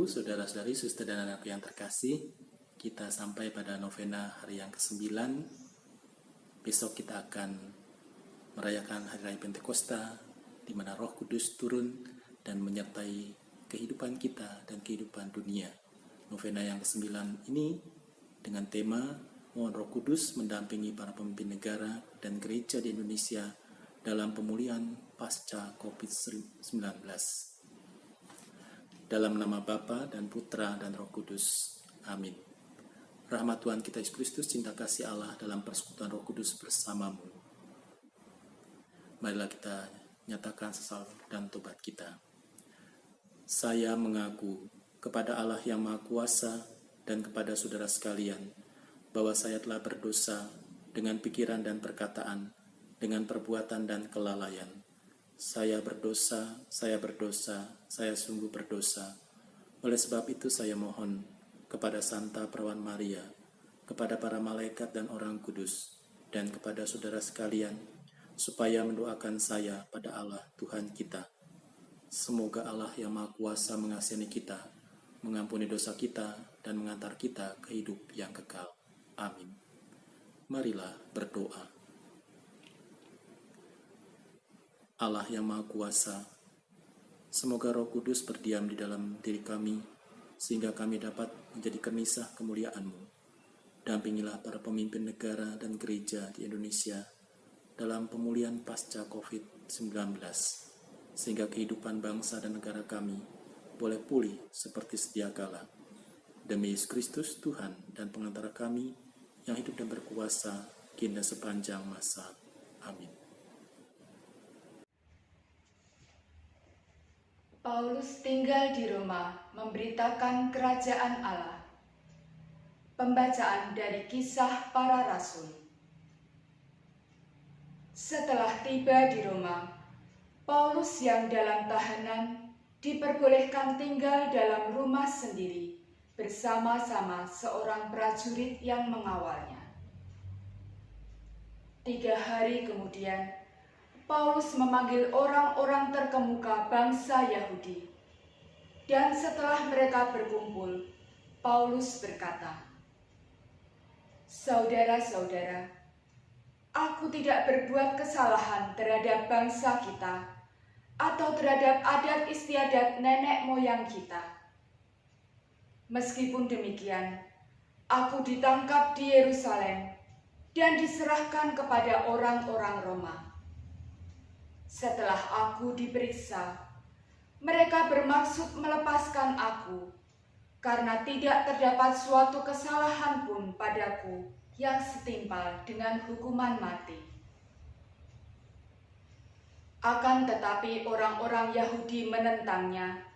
Saudara-saudari, suster dan anakku yang terkasih, kita sampai pada novena hari yang ke-9. Besok kita akan merayakan Hari Raya Pentakosta, di mana Roh Kudus turun dan menyertai kehidupan kita dan kehidupan dunia. Novena yang ke-9 ini dengan tema Mohon Roh Kudus mendampingi para pemimpin negara dan gereja di Indonesia dalam pemulihan pasca COVID-19. Dalam nama Bapa dan Putra dan Roh Kudus. Amin. Rahmat Tuhan kita Yesus Kristus, cinta kasih Allah dalam persekutuan Roh Kudus bersamamu. Marilah kita nyatakan sesal dan tobat kita. Saya mengaku kepada Allah yang Maha Kuasa dan kepada saudara sekalian, bahwa saya telah berdosa dengan pikiran dan perkataan, dengan perbuatan dan kelalaian. Saya berdosa, saya sungguh berdosa. Oleh sebab itu saya mohon kepada Santa Perawan Maria, kepada para malaikat dan orang kudus, dan kepada saudara sekalian, supaya mendoakan saya pada Allah Tuhan kita. Semoga Allah yang Maha Kuasa mengasihi kita, mengampuni dosa kita, dan mengantar kita ke hidup yang kekal. Amin. Marilah berdoa. Allah yang Maha Kuasa, semoga Roh Kudus berdiam di dalam diri kami, sehingga kami dapat menjadi kemisah kemuliaan-Mu. Dampingilah para pemimpin negara dan gereja di Indonesia dalam pemulihan pasca COVID-19, sehingga kehidupan bangsa dan negara kami boleh pulih seperti sedia kala. Demi Yesus Kristus, Tuhan dan pengantara kami, yang hidup dan berkuasa kini sepanjang masa. Amin. Paulus tinggal di Roma memberitakan kerajaan Allah. Pembacaan dari Kisah Para Rasul. Setelah tiba di Roma, Paulus yang dalam tahanan diperbolehkan tinggal dalam rumah sendiri bersama-sama seorang prajurit yang mengawalnya. 3 hari kemudian, Paulus memanggil orang-orang terkemuka bangsa Yahudi. Dan setelah mereka berkumpul, Paulus berkata, "Saudara-saudara, aku tidak berbuat kesalahan terhadap bangsa kita atau terhadap adat istiadat nenek moyang kita. Meskipun demikian, aku ditangkap di Yerusalem dan diserahkan kepada orang-orang Roma. Setelah aku diperiksa, mereka bermaksud melepaskan aku, karena tidak terdapat suatu kesalahan pun padaku yang setimpal dengan hukuman mati. Akan tetapi orang-orang Yahudi menentangnya,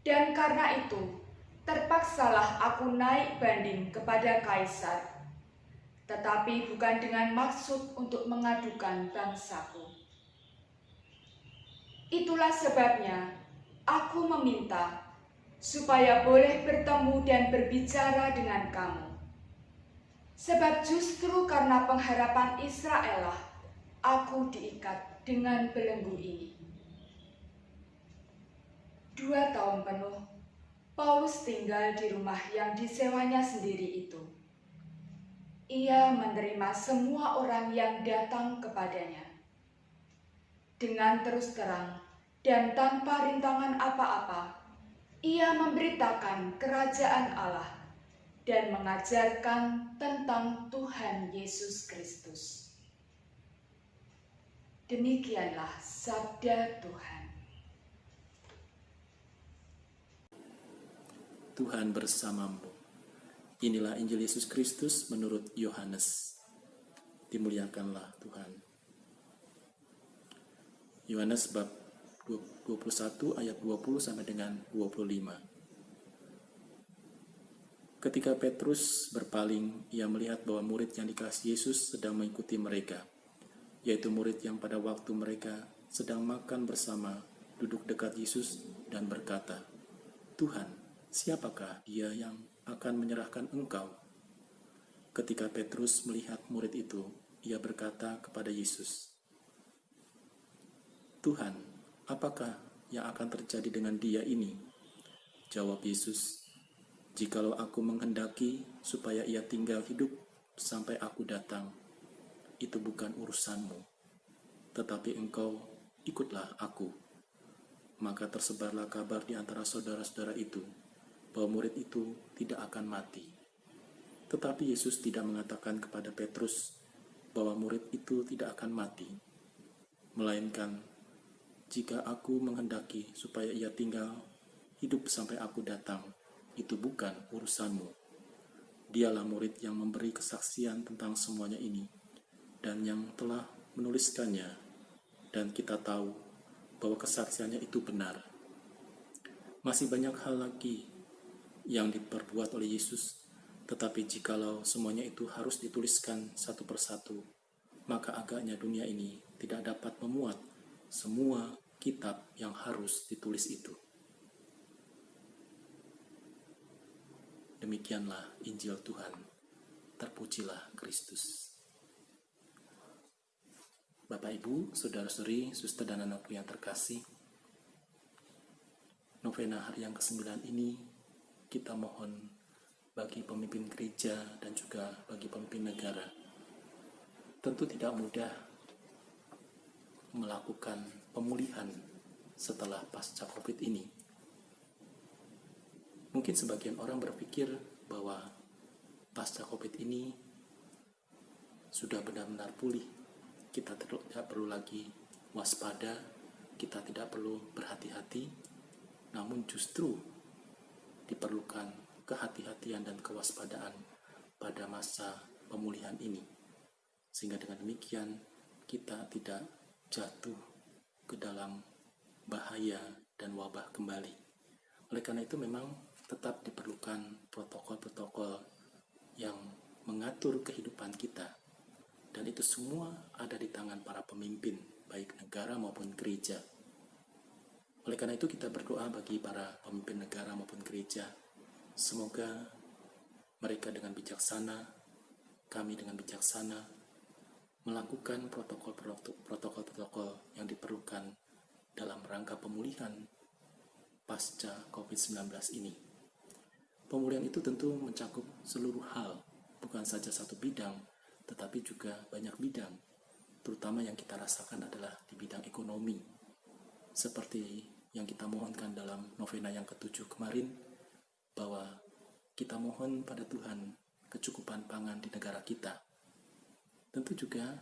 dan karena itu terpaksalah aku naik banding kepada Kaisar, tetapi bukan dengan maksud untuk mengadukan bangsaku. Itulah sebabnya aku meminta supaya boleh bertemu dan berbicara dengan kamu. Sebab justru karena pengharapan Israel lah aku diikat dengan belenggu ini." 2 tahun penuh Paulus tinggal di rumah yang disewanya sendiri itu. Ia menerima semua orang yang datang kepadanya. Dengan terus terang, dan tanpa rintangan apa-apa, ia memberitakan kerajaan Allah dan mengajarkan tentang Tuhan Yesus Kristus. Demikianlah sabda Tuhan. Tuhan bersamamu. Inilah Injil Yesus Kristus menurut Yohanes. Dimuliakanlah Tuhan. Yohanes bab 21 ayat 20 sampai dengan 25. Ketika Petrus berpaling, ia melihat bahwa murid yang dikasihi Yesus sedang mengikuti mereka, yaitu murid yang pada waktu mereka sedang makan bersama duduk dekat Yesus dan berkata, "Tuhan, siapakah dia yang akan menyerahkan Engkau?" Ketika Petrus melihat murid itu, ia berkata kepada Yesus, "Tuhan, apakah yang akan terjadi dengan dia ini?" Jawab Yesus, "Jikalau aku menghendaki supaya ia tinggal hidup sampai aku datang, itu bukan urusanmu. Tetapi engkau ikutlah aku." Maka tersebarlah kabar di antara saudara-saudara itu, bahwa murid itu tidak akan mati. Tetapi Yesus tidak mengatakan kepada Petrus bahwa murid itu tidak akan mati, melainkan, "Jika aku menghendaki supaya ia tinggal hidup sampai aku datang, itu bukan urusanmu." Dialah murid yang memberi kesaksian tentang semuanya ini, dan yang telah menuliskannya, dan kita tahu bahwa kesaksiannya itu benar. Masih banyak hal lagi yang diperbuat oleh Yesus, tetapi jikalau semuanya itu harus dituliskan satu persatu, maka agaknya dunia ini tidak dapat memuat semua kitab yang harus ditulis itu. Demikianlah Injil Tuhan. Terpujilah Kristus. Bapak, Ibu, saudara-saudari, suster dan anakku yang terkasih, novena hari yang ke-9 ini kita mohon bagi pemimpin gereja dan juga bagi pemimpin negara. Tentu tidak mudah melakukan pemulihan setelah pasca COVID ini. Mungkin sebagian orang berpikir bahwa pasca COVID ini sudah benar-benar pulih. Kita tidak perlu lagi waspada, kita tidak perlu berhati-hati, namun justru diperlukan kehati-hatian dan kewaspadaan pada masa pemulihan ini. Sehingga dengan demikian kita tidak jatuh ke dalam bahaya dan wabah kembali. Oleh karena itu memang tetap diperlukan protokol-protokol yang mengatur kehidupan kita. Dan itu semua ada di tangan para pemimpin, baik negara maupun gereja. Oleh karena itu kita berdoa bagi para pemimpin negara maupun gereja. Semoga mereka dengan bijaksana, kami dengan bijaksana, melakukan protokol-protokol yang diperlukan dalam rangka pemulihan pasca COVID-19 ini. Pemulihan itu tentu mencakup seluruh hal, bukan saja satu bidang, tetapi juga banyak bidang. Terutama yang kita rasakan adalah di bidang ekonomi. Seperti yang kita mohonkan dalam novena yang ke-7 kemarin, bahwa kita mohon pada Tuhan kecukupan pangan di negara kita. Tentu juga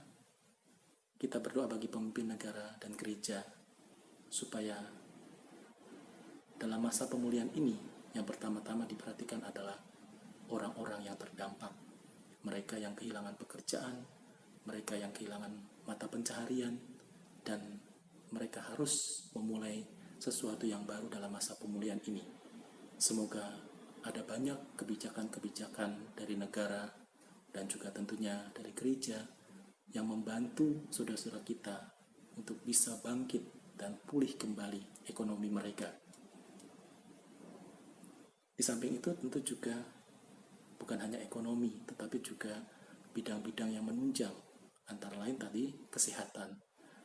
kita berdoa bagi pemimpin negara dan gereja supaya dalam masa pemulihan ini yang pertama-tama diperhatikan adalah orang-orang yang terdampak, mereka yang kehilangan pekerjaan, mereka yang kehilangan mata pencaharian, dan mereka harus memulai sesuatu yang baru dalam masa pemulihan ini. Semoga ada banyak kebijakan-kebijakan dari negara dan juga tentunya dari gereja yang membantu saudara-saudara kita untuk bisa bangkit dan pulih kembali ekonomi mereka. Di samping itu tentu juga bukan hanya ekonomi, tetapi juga bidang-bidang yang menunjang, antara lain tadi kesehatan.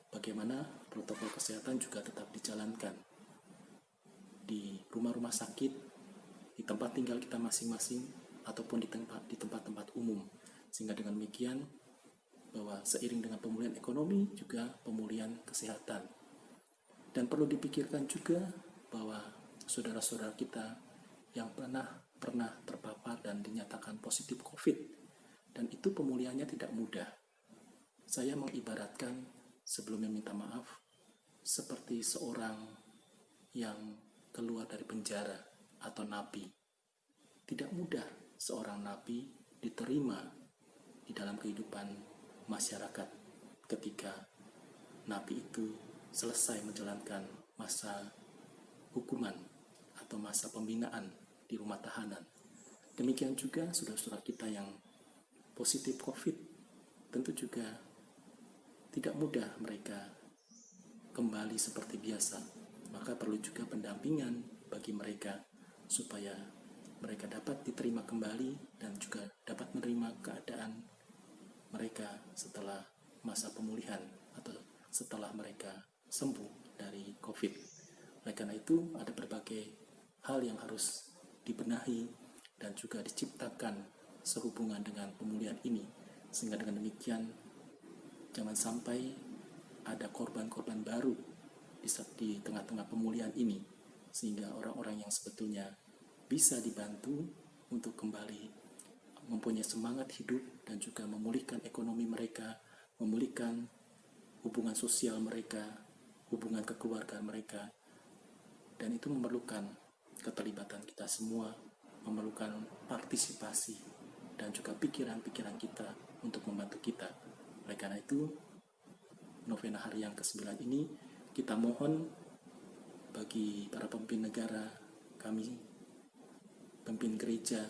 Bagaimana protokol kesehatan juga tetap dijalankan di rumah-rumah sakit, di tempat tinggal kita masing-masing, ataupun di tempat-tempat umum. Sehingga dengan demikian, bahwa seiring dengan pemulihan ekonomi juga pemulihan kesehatan. Dan perlu dipikirkan juga bahwa saudara-saudara kita yang pernah terpapar dan dinyatakan positif COVID, dan itu pemulihannya tidak mudah. Saya mengibaratkan sebelumnya minta maaf seperti seorang yang keluar dari penjara atau napi. Tidak mudah seorang napi diterima di dalam kehidupan masyarakat ketika napi itu selesai menjalankan masa hukuman atau masa pembinaan di rumah tahanan. Demikian juga saudara-saudara kita yang positif COVID, tentu juga tidak mudah mereka kembali seperti biasa. Maka perlu juga pendampingan bagi mereka supaya mereka dapat diterima kembali dan juga dapat menerima keadaan mereka setelah masa pemulihan atau setelah mereka sembuh dari COVID. Oleh karena itu, ada berbagai hal yang harus dibenahi dan juga diciptakan sehubungan dengan pemulihan ini, sehingga dengan demikian jangan sampai ada korban-korban baru di tengah-tengah pemulihan ini, sehingga orang-orang yang sebetulnya bisa dibantu untuk kembali mempunyai semangat hidup dan juga memulihkan ekonomi mereka, memulihkan hubungan sosial mereka, hubungan kekeluargaan mereka. Dan itu memerlukan keterlibatan kita semua, memerlukan partisipasi dan juga pikiran-pikiran kita untuk membantu kita. Oleh karena itu, novena hari yang ke-9 ini kita mohon bagi para pemimpin negara, kami, pemimpin gereja,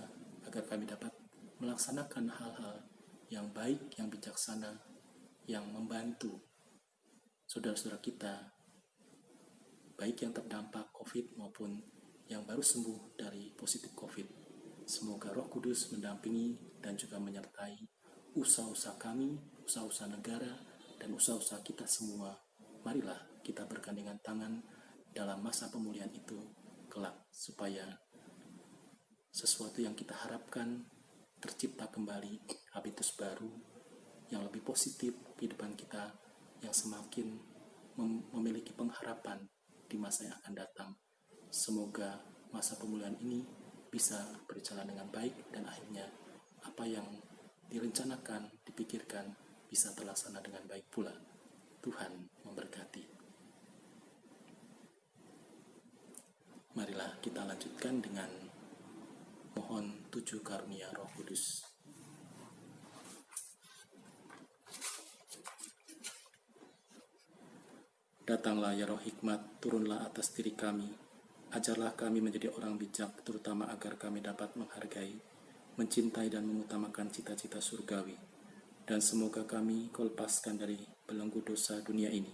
agar kami dapat melaksanakan hal-hal yang baik, yang bijaksana, yang membantu saudara-saudara kita, baik yang terdampak COVID maupun yang baru sembuh dari positif COVID. Semoga Roh Kudus mendampingi dan juga menyertai usaha-usaha kami, usaha-usaha negara, dan usaha-usaha kita semua. Marilah kita bergandengan tangan dalam masa pemulihan itu kelak, supaya sesuatu yang kita harapkan tercipta kembali, habitus baru yang lebih positif kehidupan kita, yang semakin memiliki pengharapan di masa yang akan datang. Semoga masa pemulihan ini bisa berjalan dengan baik dan akhirnya apa yang direncanakan, dipikirkan bisa terlaksana dengan baik pula. Tuhan memberkati. Marilah kita lanjutkan dengan mohon 7 karunia Roh Kudus. Datanglah ya Roh Hikmat, turunlah atas diri kami. Ajarlah kami menjadi orang bijak, terutama agar kami dapat menghargai, mencintai dan mengutamakan cita-cita surgawi. Dan semoga kami Kau lepaskan dari belenggu dosa dunia ini.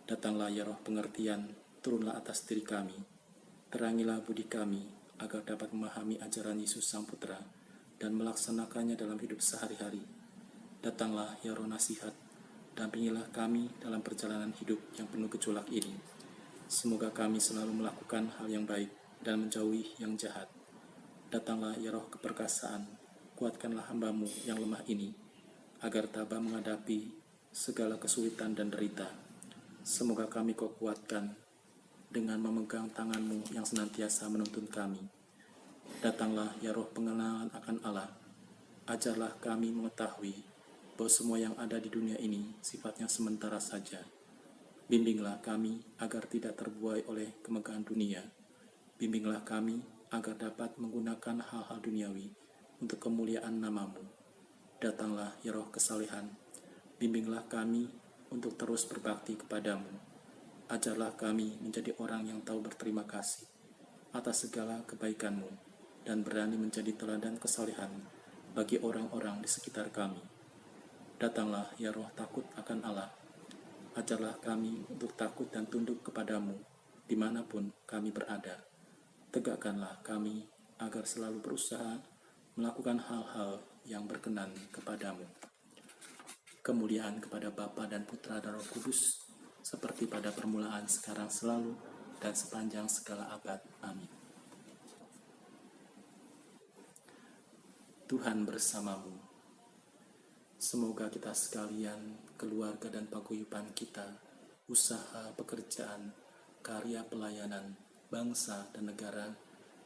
Datanglah ya Roh pengertian, turunlah atas diri kami. Terangilah budi kami, agar dapat memahami ajaran Yesus Sang Putra dan melaksanakannya dalam hidup sehari-hari. Datanglah ya Roh nasihat, dampingilah kami dalam perjalanan hidup yang penuh gejolak ini. Semoga kami selalu melakukan hal yang baik dan menjauhi yang jahat. Datanglah ya Roh keperkasaan, kuatkanlah hamba-Mu yang lemah ini, agar tabah menghadapi segala kesulitan dan derita. Semoga kami Kau kuatkan dengan memegang tangan-Mu yang senantiasa menuntun kami. Datanglah ya Roh pengenalan akan Allah, ajarlah kami mengetahui bahwa semua yang ada di dunia ini sifatnya sementara saja. Bimbinglah kami agar tidak terbuai oleh kemegahan dunia. Bimbinglah kami agar dapat menggunakan hal-hal duniawi untuk kemuliaan nama-Mu. Datanglah ya Roh kesalehan, bimbinglah kami untuk terus berbakti kepada-Mu. Ajarlah kami menjadi orang yang tahu berterima kasih atas segala kebaikan-Mu dan berani menjadi teladan kesalehan bagi orang-orang di sekitar kami. Datanglah ya Roh takut akan Allah, ajarlah kami untuk takut dan tunduk kepada-Mu dimanapun kami berada. Tegakkanlah kami agar selalu berusaha melakukan hal-hal yang berkenan kepada-Mu. Kemuliaan kepada Bapa dan Putra dan Roh Kudus, seperti pada permulaan, sekarang, selalu, dan sepanjang segala abad. Amin. Tuhan bersamamu. Semoga kita sekalian, keluarga dan paguyuban kita, usaha, pekerjaan, karya pelayanan bangsa dan negara,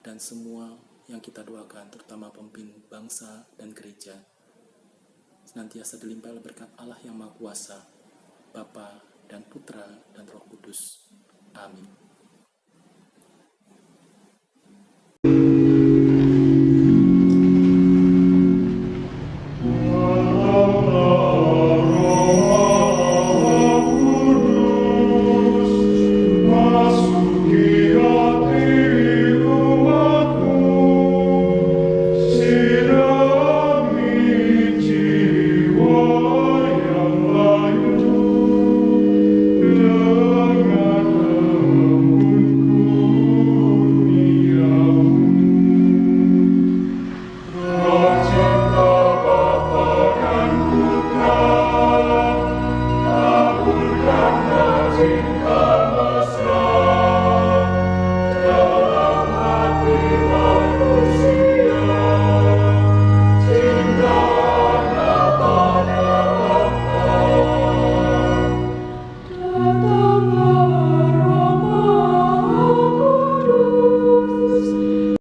dan semua yang kita doakan, terutama pemimpin bangsa dan gereja, senantiasa dilimpahi oleh berkat Allah yang Maha Kuasa, Bapa dan Putra dan Roh Kudus. Amin.